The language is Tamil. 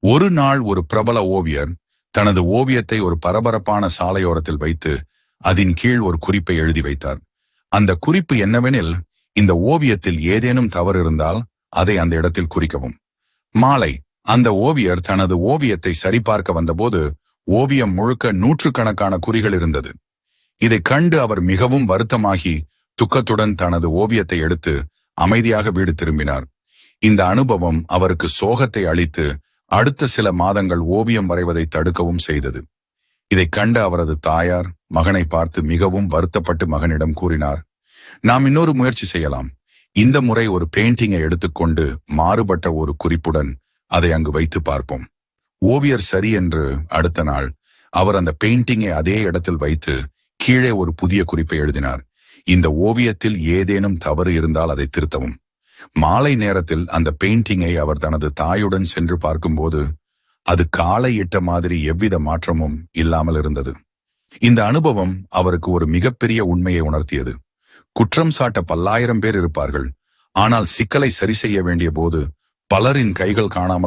ஒரு நாள் ஒரு பிரபல ஓவியர் தனது ஓவியத்தை ஒரு பரபரப்பான சாலையோரத்தில் வைத்து அதன் கீழ் ஒரு குறிப்பை எழுதி வைத்தார். அந்த குறிப்பு என்னவெனில், இந்த ஓவியத்தில் ஏதேனும் தவறு இருந்தால் அதை அந்த இடத்தில் குறிக்கவும். மாலை அந்த ஓவியர் தனது ஓவியத்தை சரிபார்க்க வந்தபோது ஓவியம் முழுக்க நூற்றுக்கணக்கான குறிகள் இருந்தது. இதைக் கண்டு அவர் மிகவும் வருத்தமாகி துக்கத்துடன் தனது ஓவியத்தை எடுத்து அமைதியாக வீடு திரும்பினார். இந்த அனுபவம் அவருக்கு சோகத்தை அளித்து அடுத்த சில மாதங்கள் ஓவியம் வரைவதை தடுக்கவும் செய்தது. இதைக் கண்ட அவரது தாயார் மகனை பார்த்து மிகவும் வருத்தப்பட்டு மகனிடம் கூறினார், நாம் இன்னொரு முயற்சி செய்யலாம். இந்த முறை ஒரு பெயிண்டிங்கை எடுத்துக்கொண்டு மாறுபட்ட ஒரு குறிப்புடன் அதை அங்கு வைத்து பார்ப்போம். ஓவியர் சரி என்று அடுத்த நாள் அவர் அந்த பெயிண்டிங்கை அதே இடத்தில் வைத்து கீழே ஒரு புதிய குறிப்பை எழுதினார். இந்த ஓவியத்தில் ஏதேனும் தவறு இருந்தால் அதை திருத்தவும். மாலை நேரத்தில் அந்த பெயிண்டிங்கை அவர் தனது தாயுடன் சென்று பார்க்கும்போது அது காலை இட்ட மாதிரி எவ்வித மாற்றமும் இல்லாமல் இருந்தது. இந்த அனுபவம் அவருக்கு ஒரு மிகப்பெரிய உண்மையை உணர்த்தியது. குற்றம் சாட்ட பல்லாயிரம் பேர் இருப்பார்கள், ஆனால் சிக்கலை சரி செய்ய வேண்டிய போது பலரின் கைகள் காணாமல்